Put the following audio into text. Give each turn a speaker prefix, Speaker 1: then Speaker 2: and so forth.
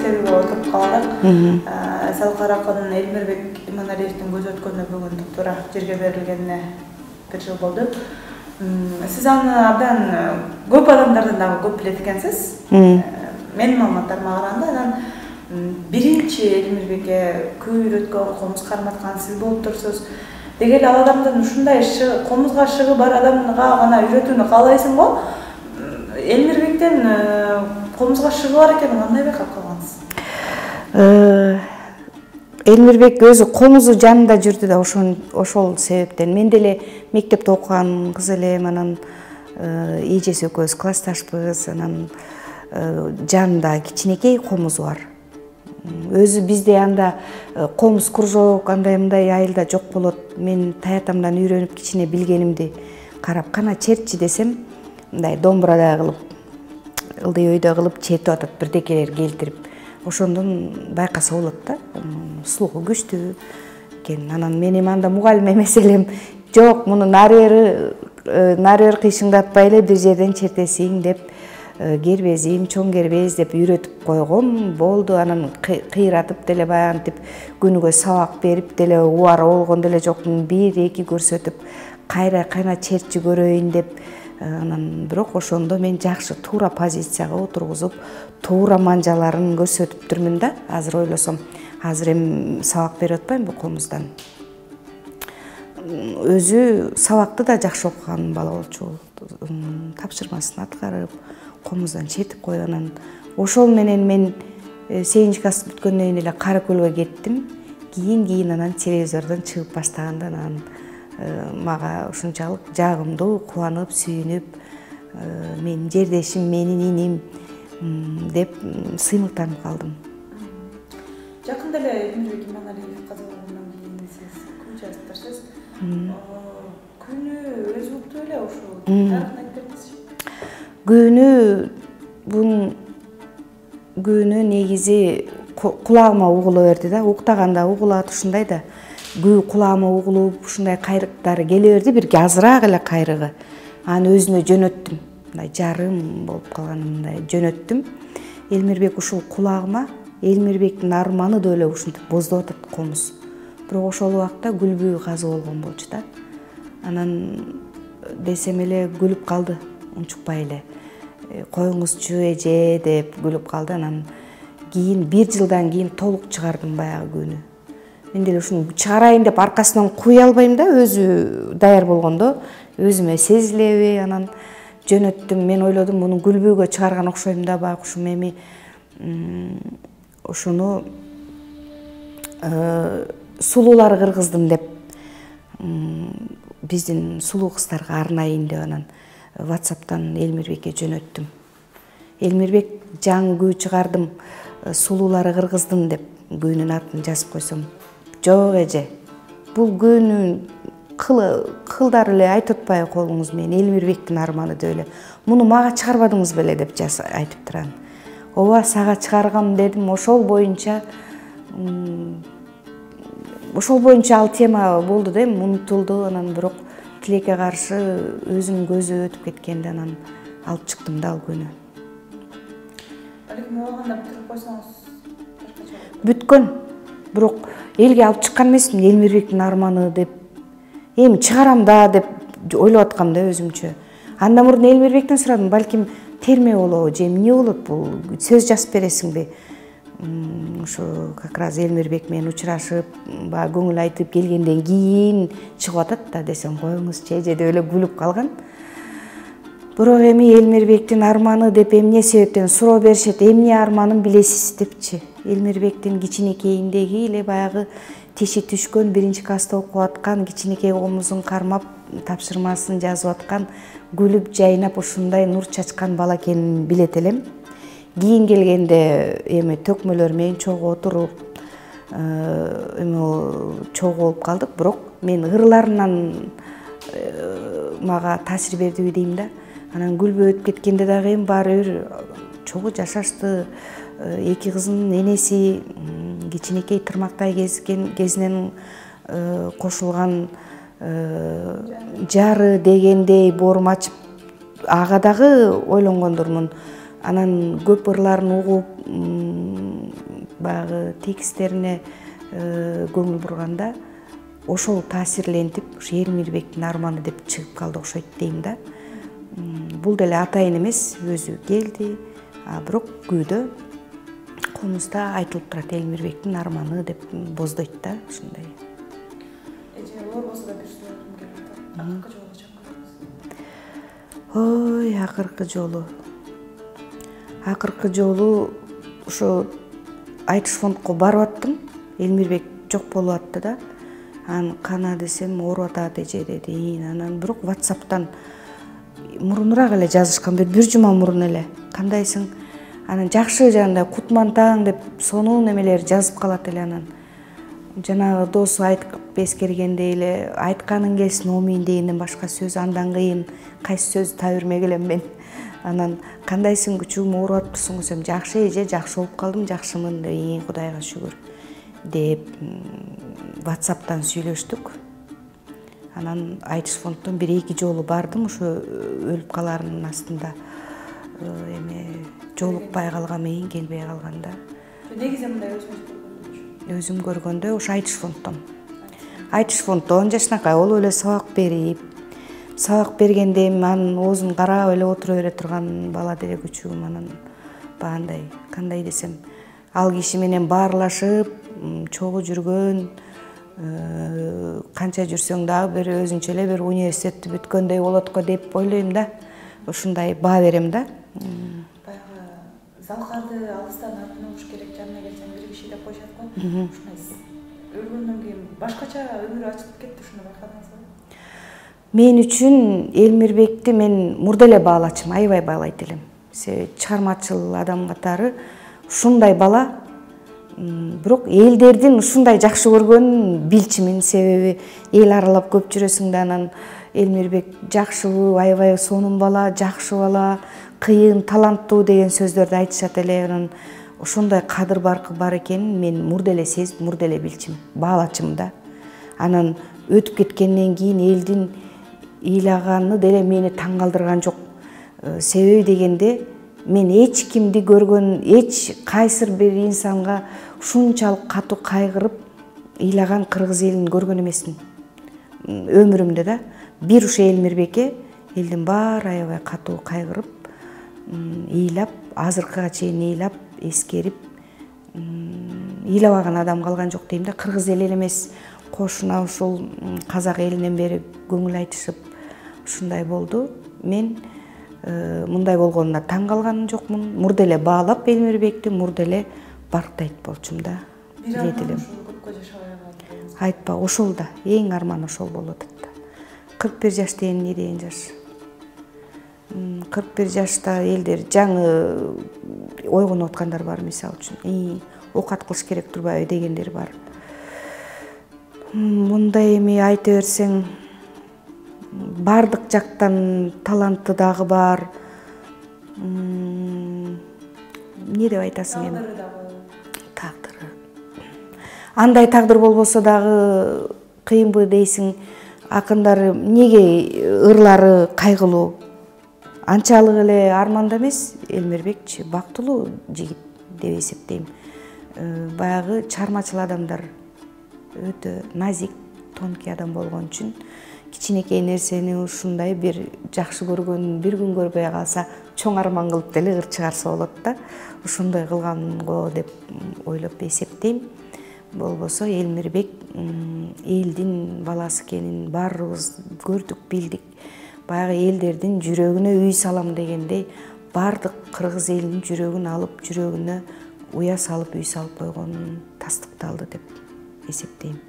Speaker 1: себеби отуруп калдык. Салкаракынын Элмирбек Иманалиевдин көз өткөнү бүгүн туура жерге берилгенине 1 жыл болду. Сиз аны абдан көп адамдардан дагы көп билет экенсиз. Менин маалыматтарыма караганда анан биринчи Элмирбекке күй үйрөткөн, комуз карматкан сиз болуп турсуз. Деги эле ал адамдын ушундай комузга шыгы бар адамга гана үйрөтүүнү каалайсың го. Элмирбектен комузга шыгы бар экенин кандай байкап калгансыз?
Speaker 2: Элмирбек өзү комузу жанында жүрдү да ошол себептен. Мен деле мектепте окуган кыз элем, анан эжеси экөөбүз классташпыз, анан жанында кичинекей комузу бар. Өзү бизде анда комуз кружок андай мындай айылда жок болот. Мен таятамдан үйрөнүп кичине билгенимди карап кана чертчи десем, мындай домбурада кылып, ылдый өйдө кылып чертип атат, бирдекелер келтирип. Ошондон байкаса болот да, слуху күчтүү экен. Анан мен эми анда мугалим эмес элем. Жок, муну нары бери кыйшыңдатпай эле бир жерден чертесиң деп, гербезим, чоң гербез деп үйрөтүп койгом. Болду, анан кыйратып деле баягынтип күнүгө сабак берип деле убара болгон деле жокмун. 1-2 көрсөтүп, кайра чертчи көрөйүн деп. Анан бирок ошондо мен жакшы туура позицияга отургузуп, туура манжаларын көрсөтүптүрмүн да. Азыр ойлосом, азыр эми сабак берип атпаймынбы комуздан. Өзү сабакты да жакшы окуган бала болчу. Тапшырмасын аткарып, комуздан чертип койду. Анан ошол менен мен 8 класс бүткөндөн кийин эле Кара Көлгө кеттим. Кийин анан телевизордон чыгып баштаганда анан мага ушунчалык жагымдуу, кубанып, сүйүнүп, менин жердешим, менин иним деп сыймыктанып калдым.
Speaker 1: Жакында эле Элмирбек Иманалиев каза болгондон кийин сиз күн жазыптырсыз. Күнү өзүнүктүү эле ошол тарыхын айтып бериңизчи. Күнү негизи кулагыма угула берди да, уктаганда угулат ушундай да. Күү кулагыма угулуп, ушундай кайрыктары келе берди, бирге азыраак эле кайрыгы. Аны өзүнө жөнөттүм. Мындай жарым болуп калганымдай жөнөттүм. Элмирбек ушул кулагыма, Элмирбектин арманы да эле ушинтип боздоп атат комуз. Бирок ошол убакта күлбүү казы болгон болчу да. Анан десем эле күлүп калды, унчукпай эле. Коюңузчу эже деп күлүп калды. Анан кийин 1 жылдан кийин толук чыгардым баягы күнү. Мен деле ушуну чыгарайын деп аркасынан куй албайм да, өзү даяр болгондо өзүмө сезилеби, анан жөнөттүм. Мен ойлодум, муну күлбүүгө чыгарган окшойм да, байкушум эми ошону сулуулары кыргыздым деп биздин сулуу кыздарга арнайын деп анан WhatsApp'тан Элмирбекке жөнөттүм. Элмирбек жаңы күү чыгардым, сулуулары кыргыздым деп күүнүн атын жазып койсом, жок эже, бул күүнүн кылдары эле айтып атпайбы колуңуз менен, Элмирбектин арманы деп эле. Муну мага чыгарбадыңыз беле деп айтып турган. Ооба, сага чыгаргам дедим. Ошол боюнча ал тема болду да, унутулду. Анан бирок тилекке каршы өзүнүн көзү өтүп кеткенде анан алып чыктым да ал күнү. Балким ооганда бүтүрүп койсоңуз
Speaker 2: бүткөн. Бирок элге алып чыккан эмесмин, Элмирбектин арманы деп. Эми чыгарам да деп ойлоп аткам да өзүмчө. Андан мурун Элмирбектен сурадым, балким терме болобу же эмне болот, бул сөз жазып бересиңби? Ушу как раз Элмирбек менен учурашып, баягы көңүл айтып келгенден кийин чыгып атат да десем, коюңузчу эже деп эле күлүп калган. Бирок эми Элмирбектин арманы деп эмне себептен суроо беришет, эмне арманын билесиз депчи. Элмирбектин кичинекейиндеги эле баягы тиши түшкөн, 1 класста окуп аткан, кичинекей комузун кармап, тапшырмасын жазып аткан, күлүп жайнап ушундай нур чачкан бала экенин билет элем. Кийин келгенде эми төкмөлөр менен чогуу отуруп, эми чогуу болуп калдык, бирок мен ырларынан мага таасир бердиби дейм да. Анан күлбөө өтүп кеткенде дагы эми баары бир чогуу жашашты. 2 кызынын энеси, кичинекей тырмактай кезинен кошулган жары дегендей боорум ачып, ага дагы ойлонгондормун.
Speaker 1: анан көп ырларын угуп, баягы тексттерине көңүл бурганда ошол таасирлентип, ушу Элмирбектин арманы деп чыгып калды окшойт дейм да. Бул деле атайын эмес, өзү келди, бирок күйдө комузда айтылып турат Элмирбектин арманы деп боздойт да, ушундай.
Speaker 2: Эже оор болсо да бир сөйлөшүм келип атат. Акыркы жолу качан көрдүңүз?
Speaker 1: Ой, акыркы жолу ошо айтыш фондко барып аттым. Элмирбек жок болуп атты да. Анан кана десем ооруп атат эже деди. Анан бирок WhatsApp'тан мурунураак эле жазышкан, бир жума мурун эле. Кандайсың? Анан жакшы жагында кутмантаң деп сонун немелер жазып калат эле анан. Жанагы досу айтып эскергендей эле айтканың келсин омин дегенден башка сөз андан кыйын кайсы сөз табирмек элем мен. Анан кандайсың күчүгүм ооруп атпысың десем, жакшы эже, жакшы болуп калдым, жакшымын деп, Кудайга шүгүр деп WhatsApp'тан сүйлөштүк. Анан айтыш фонддон 1-2 жолу бардым, ошо өлүп каларынын астында жолукпай калган менен келбей калганда.
Speaker 2: Негизи мындай
Speaker 1: Өзүм көргөндө ошо айтыш фонддон. Айтыш фонддон жашынакай болуп эле сабак берип, сабак бергенде анын оозун карап эле отура бере турган бала деле күчүгүм. Анан баандай, кандай десем, ал киши менен баарлашып, чогуу жүргөн, канча жүрсөң дагы бир өзүнчө эле бир университетти бүткөндөй болот го деп ойлойм да. Ушундай баа берем да.
Speaker 2: Баягы Залкарды алыстан атын угуш керек, жанына келсең бир киши деп коюшат го. Ушундай өлгөндөн кийин башкача өмүрү ачылып кетти, ушуну байкадыңызбы?
Speaker 1: Мен үчүн Элмирбекти мен мурда эле баалачым, аябай баалайт элем. Чыгармачыл адам катары ушундай бала, бирок элдердин ушундай жакшы көргөнүн билчимин, себеби эл аралап көп жүрөсүң да, анан Элмирбек жакшыбы, аябай сонун бала, жакшы бала, кыйын, таланттуу деген сөздөрдү айтышат эле. Анан ошондой кадыр баркы бар экенин мен мурда эле сезип, мурда эле билчим, баалачым да. Анан өтүп кеткенден кийин элдин ыйлаганы деле мени таң калтырган жок. Себеби дегенде мен эч кимди көргөн, эч кайсыр бир инсанга ушунчалык катуу кайгырып ыйлаган кыргыз элин көргөн эмесмин өмүрүмдө да. Бир ушу Элмирбекке элдин баары аябай катуу кайгырып, ыйлап, азыркыга чейин ыйлап, эскерип, ыйлабаган адам калган жок дейм да. Кыргыз эли эле эмес, кошуна ушул казак элинен бери көңүл айтышып ушундай болду. Мен мындай болгонуна таң калган жокмун. Мурда эле баалап Элмирбекти, мурда эле барктайт болчумун да.
Speaker 2: Бир арман ушул көпкө жашабай калды.
Speaker 1: Айтпа, ошол да, эң арман ошол болуп атат да. 41 жаш деген эмне деген жаш? 41 жашта элдер жаңы ойгонуп аткандар бар, мисалы үчүн. Оокат кылыш керек турбайбы дегендер бар. Мындай эми айта берсең, бардык жактан таланты дагы бар. Эмне деп айтасың эми? Тагдыры. Андай тагдыр болбосо дагы кыйынбы дейсиң. Акындар эмнеге ырлары кайгылуу? Анчалык эле арманда эмес, Элмирбекчи бактылуу жигит деп эсептейм. Баягы чыгармачыл адамдар өтө назик, тонкий адам болгон үчүн кичинекей нерсени ушундай бир жакшы көргөн, бир күн көрбөй калса чоң арман кылып деле ыр чыгарса болот да. Ошондой кылганго деп ойлоп эсептейм. Болбосо Элмирбек элдин баласы экенин баарыбыз көрдүк, билдик. Баягы элдердин жүрөгүнө үй салам дегендей, бардык кыргыз элинин жүрөгүн алып, жүрөгүнө уя салып, үй салып койгонун тастыкталды деп эсептейм.